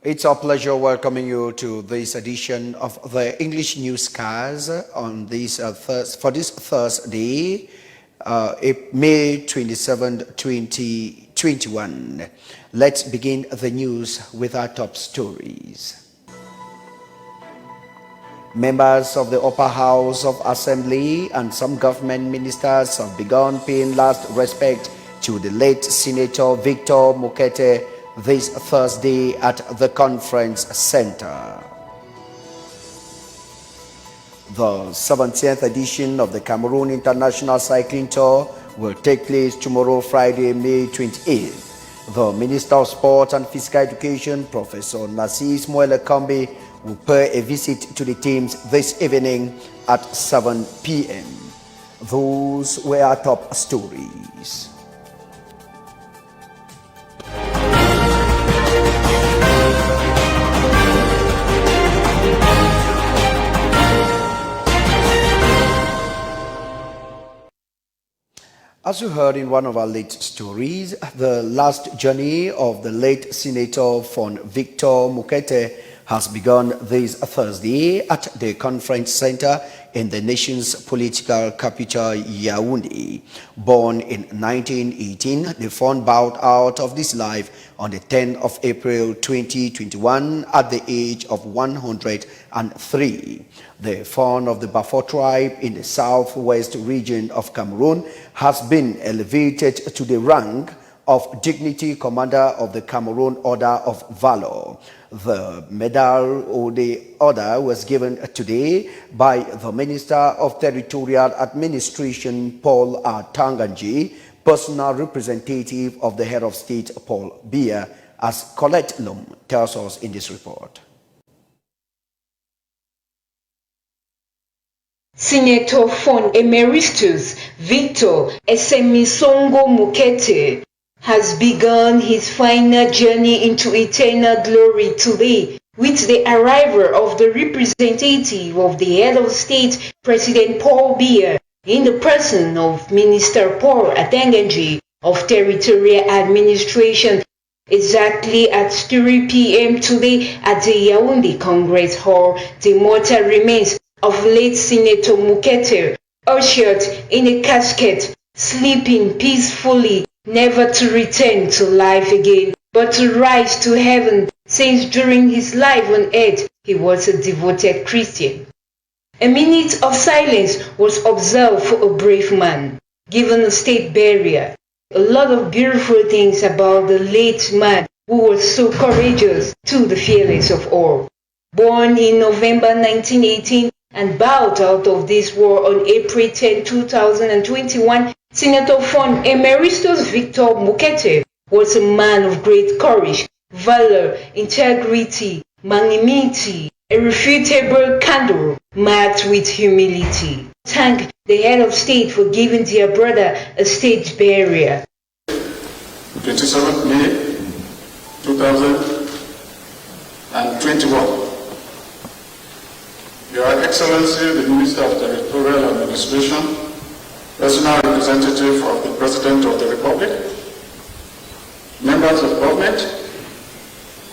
It's our pleasure welcoming you to this edition of the English Newscast on this for this Thursday, May 27, 2021. Let's begin the news with our top stories. Members of the Upper House of Assembly and some government ministers have begun paying last respect to the late Senator Victor Mukete this Thursday at the Conference Center. The 70th edition of the Cameroon International Cycling Tour will take place tomorrow, Friday, May 28th. The Minister of Sport and Physical Education, Professor Narcisse Moelle-Kambe, will pay a visit to the teams this evening at 7 p.m. Those were our top stories. As you heard in one of our late stories, the last journey of the late Senator Victor Mukete has begun this Thursday at the Conference Center in the nation's political capital, Yaoundé. Born in 1918, the Fon bowed out of this life on the 10th of April 2021 at the age of 103. The Fon of the Bafo tribe in the southwest region of Cameroon has been elevated to the rank of Dignity Commander of the Cameroon Order of Valor. The medal or the order was given today by the Minister of Territorial Administration, Paul Tanganji, personal representative of the head of state, Paul Biya, as Colette Lum tells us in this report. Senator Fon Emeritus Victor Esemisongo Mukete has begun his final journey into eternal glory today with the arrival of the representative of the head of state, President Paul Biya, in the person of Minister Paul Tanganji of Territorial Administration, exactly at 3 p.m. today at the Yaoundé Congress Hall. The mortal remains of late Senator Mukete, ushered in a casket, sleeping peacefully, never to return to life again, but to rise to heaven, since during his life on earth he was a devoted Christian. A minute of silence was observed for a brave man, given a state burial. A lot of beautiful things about the late man who was so courageous, to the fearless of all. Born in November 1918 and bowed out of this world on April 10, 2021, Senator Fon Emeritus Victor Mukete was a man of great courage, valor, integrity, magnanimity, irrefutable candor, marked with humility. Thank the head of state for giving their brother a state burial. 27 May 2021. Your Excellency, the Minister of Territorial Administration, personal representative of the President of the Republic, members of government,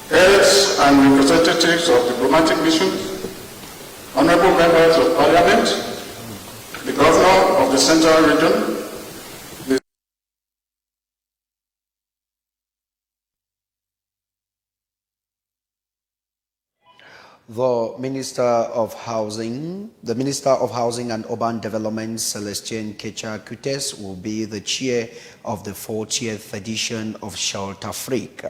heads and representatives of diplomatic missions, honorable members of Parliament, the Governor of the Central Region, The Minister of Housing and Urban Development, Celestine Kutesa, will be the chair of the 40th edition of Shelter Afrique.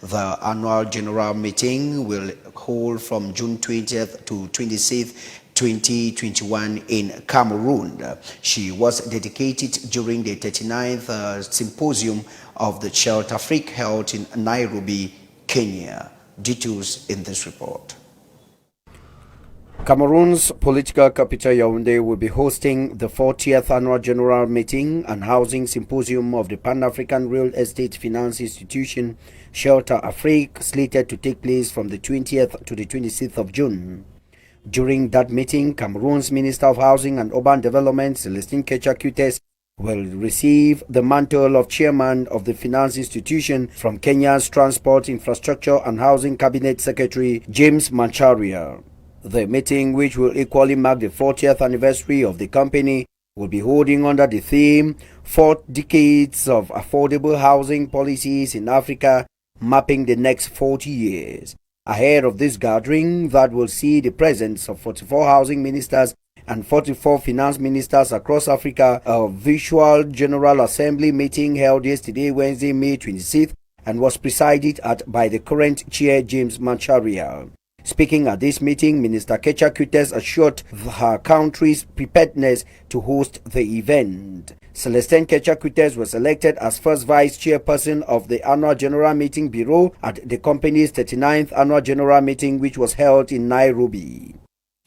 The annual general meeting will hold from June 20th to 26th, 2021 in Cameroon. She was dedicated during the 39th symposium of the Shelter Afrique held in Nairobi, Kenya. Details in this report. Cameroon's political capital Yaoundé will be hosting the 40th Annual General Meeting and Housing Symposium of the Pan-African Real Estate Finance Institution, Shelter Afrique, slated to take place from the 20th to the 26th of June. During that meeting, Cameroon's Minister of Housing and Urban Development, Celestine Kutesa, will receive the mantle of chairman of the finance institution from Kenya's Transport, Infrastructure and Housing Cabinet Secretary James Macharia. The meeting, which will equally mark the 40th anniversary of the company, will be holding under the theme 4 decades of affordable housing policies in Africa, mapping the next 40 years. Ahead of this gathering that will see the presence of 44 housing ministers and 44 finance ministers across Africa, a virtual General Assembly meeting held yesterday, Wednesday, May 26th, and was presided at by the current chair, James Macharia. Speaking at this meeting, Minister Kechakutes assured her country's preparedness to host the event. Celestine Kechakutes was elected as first vice chairperson of the annual general meeting bureau at the company's 39th annual general meeting, which was held in Nairobi.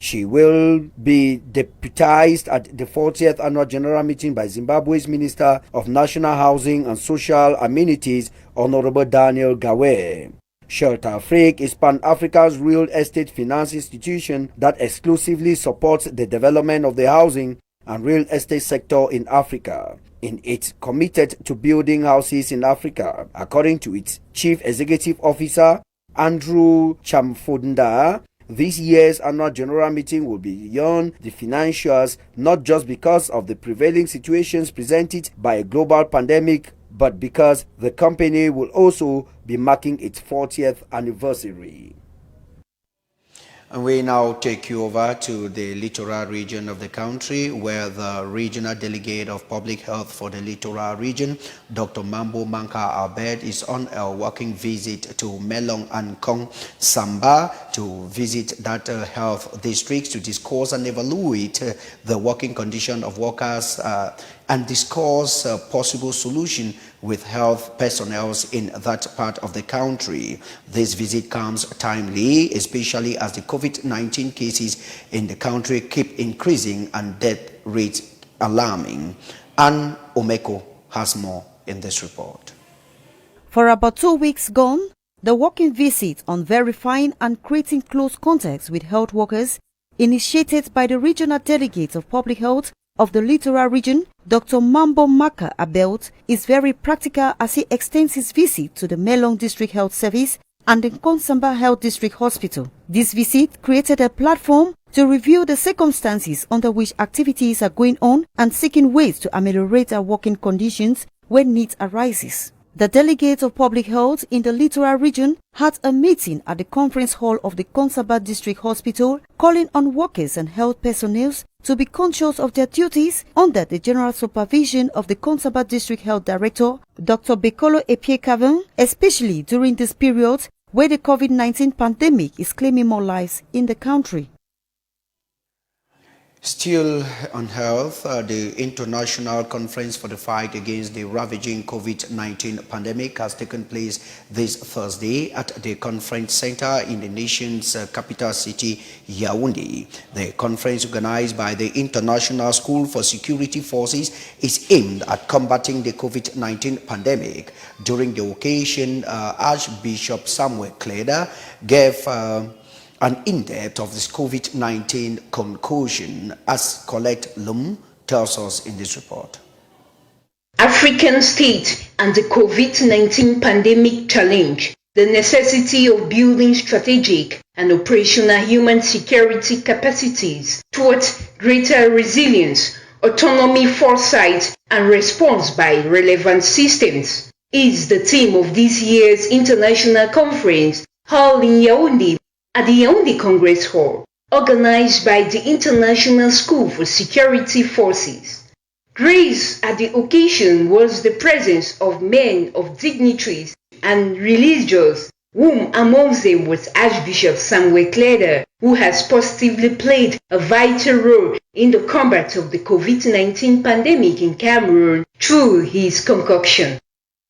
She will be deputized at the 40th annual general meeting by Zimbabwe's Minister of National Housing and Social Amenities, Honorable Daniel Gawe. Shelter Afrique is Pan-Africa's real estate finance institution that exclusively supports the development of the housing and real estate sector in Africa. It's committed to building houses in Africa. According to its Chief Executive Officer, Andrew Chamfunda, this year's annual general meeting will be beyond the financials, not just because of the prevailing situations presented by a global pandemic, but because the company will also be marking its 40th anniversary. And we now take you over to the littoral region of the country, where the regional delegate of public health for the littoral region, Dr. Mambo Manka Abed, is on a working visit to Melong and Kong Samba to visit that health district to discuss and evaluate the working condition of workers and discuss a possible solution with health personnel in that part of the country. This visit comes timely, especially as the COVID-19 cases in the country keep increasing and death rates alarming. Anne Omeko has more in this report. For about 2 weeks gone, the working visit on verifying and creating close contacts with health workers, initiated by the regional delegate of public health of the littoral region, Dr. Mambo Maka Abelt, is very practical as he extends his visit to the Melong District Health Service and the Konsamba Health District Hospital. This visit created a platform to review the circumstances under which activities are going on and seeking ways to ameliorate our working conditions when need arises. The delegates of public health in the littoral region had a meeting at the conference hall of the Konsamba District Hospital, calling on workers and health personnel to be conscious of their duties under the general supervision of the Konsamba District Health Director, Dr. Bekolo Epiekavan, especially during this period where the COVID-19 pandemic is claiming more lives in the country. Still on health, the International Conference for the Fight Against the Ravaging COVID-19 Pandemic has taken place this Thursday at the Conference Center in the nation's capital city, Yaoundé. The conference, organized by the International School for Security Forces, is aimed at combating the COVID-19 pandemic. During the occasion, Archbishop Samuel Kleda gave an in-depth of this COVID-19 conclusion, as Colette Lum tells us in this report. African state and the COVID-19 pandemic challenge the necessity of building strategic and operational human security capacities towards greater resilience, autonomy, foresight, and response by relevant systems is the theme of this year's international conference held in Yaoundé at the Yaoundé Congress Hall, organized by the International School for Security Forces. Grace at the occasion was the presence of men of dignitaries and religious, whom amongst them was Archbishop Samuel Kleda, who has positively played a vital role in the combat of the COVID-19 pandemic in Cameroon through his concoction.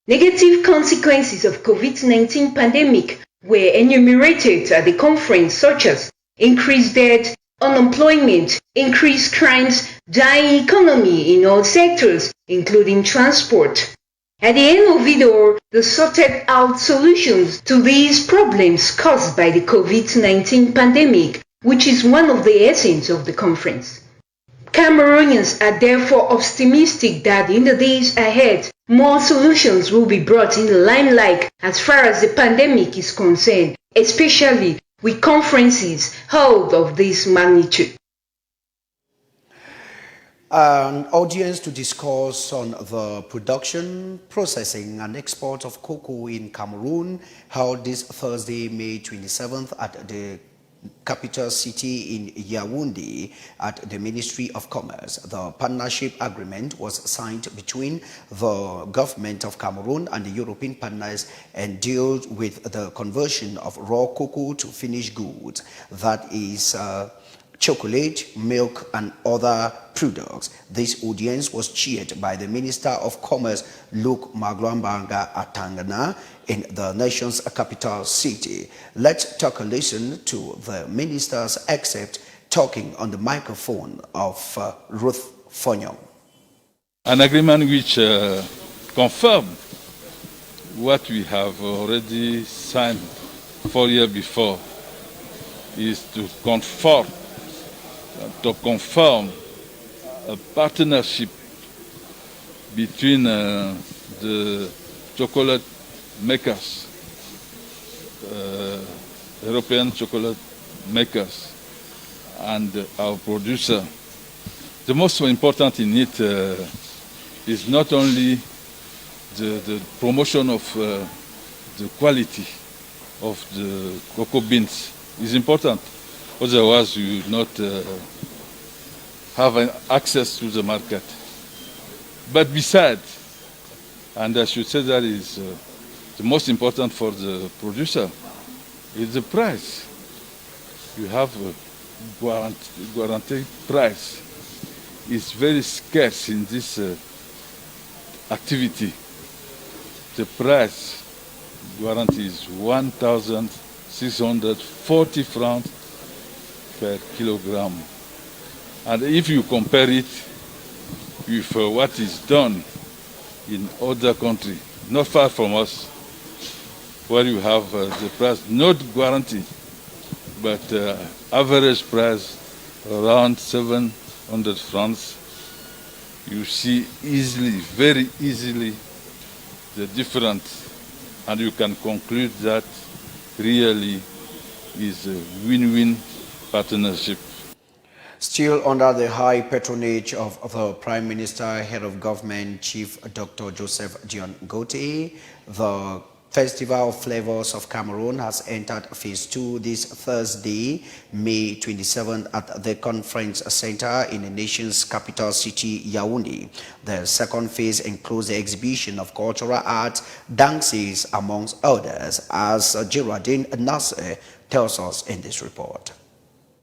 Negative consequences of COVID-19 pandemic were enumerated at the conference, such as increased debt, unemployment, increased crimes, dying economy in all sectors, including transport. At the end of it all, they sorted out solutions to these problems caused by the COVID-19 pandemic, which is one of the essence of the conference. Cameroonians are therefore optimistic that in the days ahead, more solutions will be brought in the limelight as far as the pandemic is concerned, especially with conferences held of this magnitude. An audience to discuss on the production, processing and export of cocoa in Cameroon held this Thursday, May 27th at the capital city in Yaoundé at the Ministry of Commerce. The partnership agreement was signed between the government of Cameroon and the European partners and deals with the conversion of raw cocoa to finished goods, that is chocolate, milk and other products. This audience was chaired by the Minister of Commerce, Luc Maglambanga Atangana, in the nation's capital city. Let's take a listen to the minister's excerpt talking on the microphone of Ruth Fonyon. An agreement which confirms what we have already signed 4 years before is to confirm a partnership between the chocolate makers, European chocolate makers, and our producer. The most important in it is not only the promotion of the quality of the cocoa beans. Is important. Otherwise, you will not have access to the market. But besides, and I should say that is the most important for the producer, is the price. You have a guaranteed price. It's very scarce in this activity. The price guarantee is 1,640 francs per kilogram. And if you compare it with what is done in other countries, not far from us, where you have the price not guaranteed, but average price around 700 francs, you see easily, very easily, the difference, and you can conclude that really is a win-win partnership. Still under the high patronage of the Prime Minister, Head of Government, Chief Dr. Joseph Dion Gote, the Festival of Flavors of Cameroon has entered Phase 2 this Thursday, May 27th at the Conference Center in the nation's capital city, Yaoundé. The second phase includes the exhibition of cultural arts, dances, amongst others, as Geraldine Nasser tells us in this report.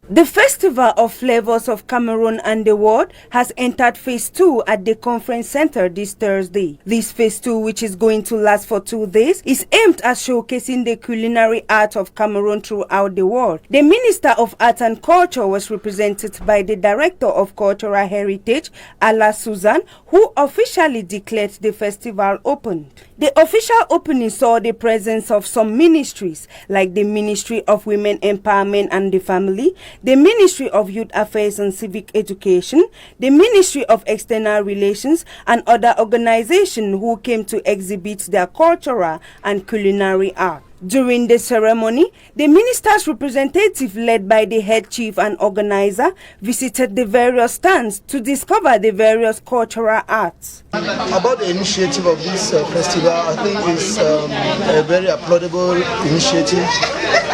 The Festival of Flavors of Cameroon and the World has entered Phase 2 at the Conference Center this Thursday. This Phase 2, which is going to last for 2 days, is aimed at showcasing the culinary art of Cameroon throughout the world. The Minister of Art and Culture was represented by the Director of Cultural Heritage, Ala Suzanne, who officially declared the festival open. The official opening saw the presence of some ministries like the Ministry of Women Empowerment and the Family, the Ministry of Youth Affairs and Civic Education, the Ministry of External Relations, and other organizations who came to exhibit their cultural and culinary art. During the ceremony, the minister's representative, led by the head chief and organizer, visited the various stands to discover the various cultural arts. About the initiative of this festival, I think it's a very applaudable initiative,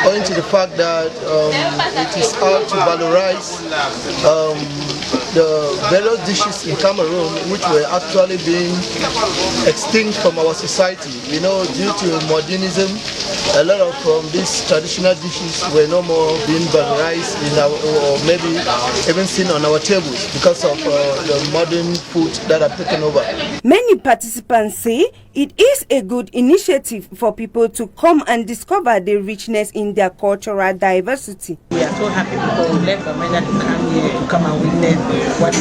owing to the fact that it is out to valorize the various dishes in Cameroon which were actually being extinct from our society. You know, due to modernism, a lot of these traditional dishes were no more being valorized in our, or maybe even seen on our tables because of the modern food that have taken over. Many participants say it is a good initiative for people to come and discover the richness in their cultural diversity. We are so happy people left America to come here to come and witness when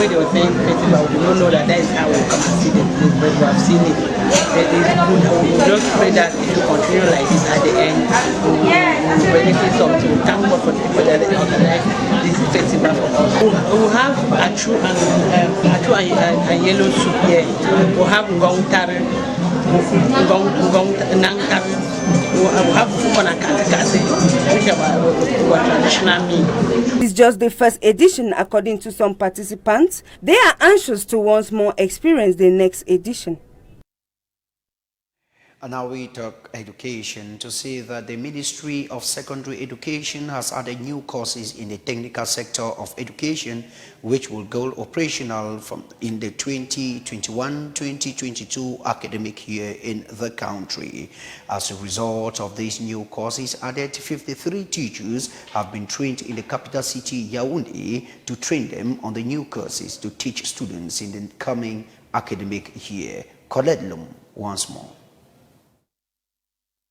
they were saying festival, we don't know that is how we come and see the place, but we have seen it. It is good. We just pray that it will continue like this at the end. We will benefit something. Thank God for the people that organize this festival for us. We have achu and yellow soup here. We have ngong tare, nang tare. We have fufon and katikase, which are our traditional meal. This is just the first edition, according to some participants. They are anxious to once more experience the next edition. And now we talk education to see that the Ministry of Secondary Education has added new courses in the technical sector of education, which will go operational in the 2021-2022 academic year in the country. As a result of these new courses added, 53 teachers have been trained in the capital city, Yaoundé, to train them on the new courses to teach students in the coming academic year. Colette Lum once more.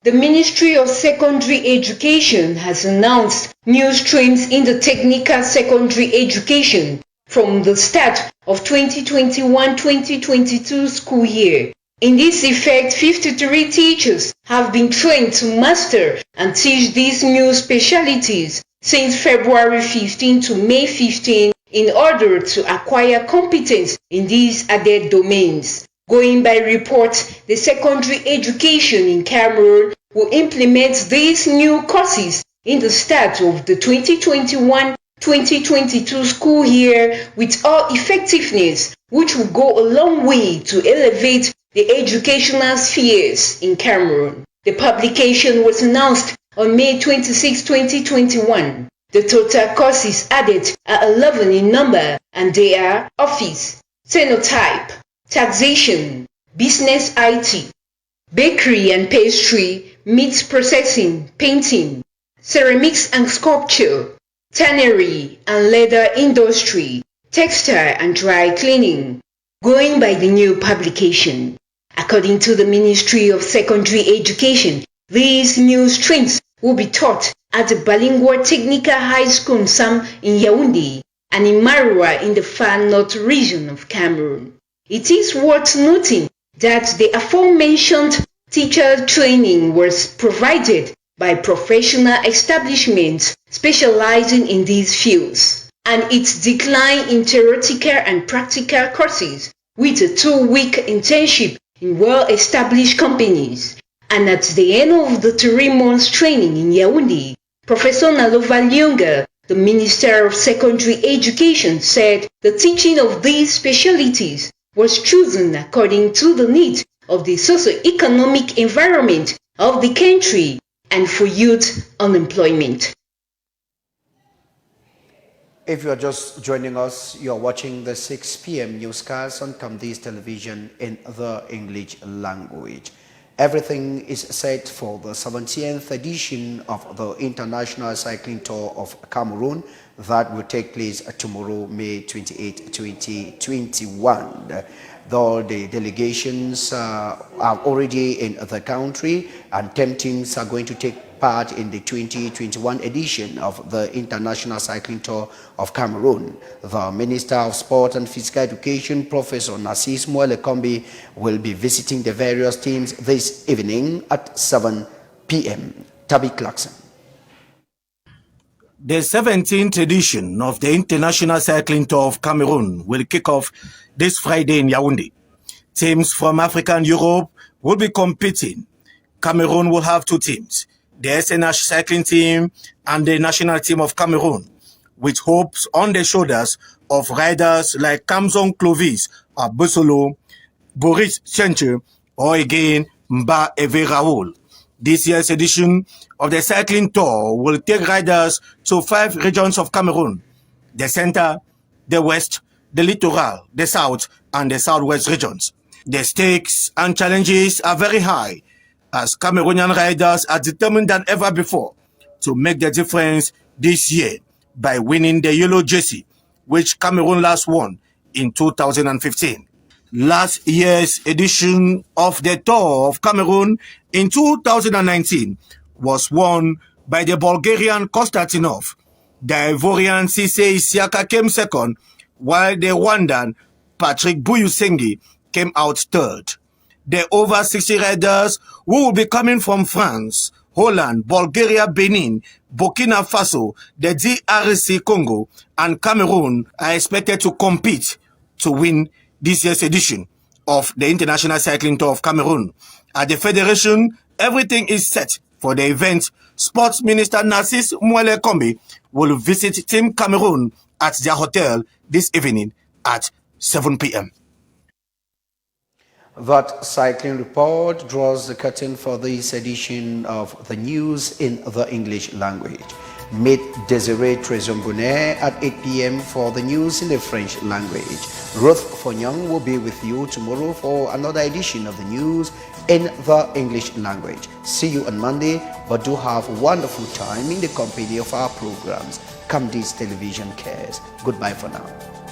The Ministry of Secondary Education has announced new streams in the technical secondary education from the start of 2021-2022 school year. In this effect, 53 teachers have been trained to master and teach these new specialties since February 15 to May 15 in order to acquire competence in these added domains. Going by reports, the secondary education in Cameroon will implement these new courses in the start of the 2021-2022 school year with all effectiveness, which will go a long way to elevate the educational spheres in Cameroon. The publication was announced on May 26, 2021. The total courses added are 11 in number, and they are office, phenotype, taxation, business IT, bakery and pastry, meat processing, painting, ceramics and sculpture, tannery and leather industry, textile and dry cleaning. Going by the new publication, according to the Ministry of Secondary Education, these new streams will be taught at the bilingual technical high school Nsam in Yaoundé and in Maroua in the far north region of Cameroon. It is worth noting that the aforementioned teacher training was provided by professional establishments specializing in these fields, and its decline in theoretical and practical courses with a 2-week internship in well-established companies. And at the end of the 3 months training in Yaoundé, Professor Nalova Lyonga, the Minister of Secondary Education, said the teaching of these specialties was chosen according to the needs of the socio-economic environment of the country and for youth unemployment. If you are just joining us, you are watching the 6 p.m. newscast on Camdis Television in the English language. Everything is set for the 17th edition of the International Cycling Tour of Cameroon that will take place tomorrow, May 28, 2021. Though the delegations are already in the country and 10 teams are going to take part in the 2021 edition of the International Cycling Tour of Cameroon. The Minister of Sport and Physical Education, Professor Nassis Moelekombi, will be visiting the various teams this evening at 7 p.m. Tabby Clarkson. The 17th edition of the International Cycling Tour of Cameroon will kick off this Friday in Yaoundé. Teams from Africa and Europe will be competing. Cameroon will have 2 teams, the SNH cycling team and the national team of Cameroon, with hopes on the shoulders of riders like Kamzon Clovis, Abusolo, Boris Chenche, or again Mba Eve Raoul. This year's edition of the cycling tour will take riders to 5 regions of Cameroon: the center, the west, the littoral, the south, and the southwest regions. The stakes and challenges are very high, as Cameroonian riders are determined than ever before to make the difference this year by winning the yellow jersey, which Cameroon last won in 2015. Last year's edition of the Tour of Cameroon in 2019 was won by the Bulgarian Konstantinov. The Ivorian Cisse Isiaka came second while the Rwandan Patrick Buyusengi came out third. The over 60 riders who will be coming from France, Holland, Bulgaria, Benin, Burkina Faso, the DRC Congo, and Cameroon are expected to compete to win this year's edition of the International Cycling Tour of Cameroon. At the Federation, everything is set for the event. Sports Minister Narcisse Mwele Kombi will visit Team Cameroon at their hotel this evening at 7 p.m. That cycling report draws the curtain for this edition of the news in the English language. Meet Desiree Trezombone at 8 p.m. for the news in the French language. Ruth Fonyang will be with you tomorrow for another edition of the news in the English language. See you on Monday, but do have a wonderful time in the company of our programs. Camdis Television cares. Goodbye for now.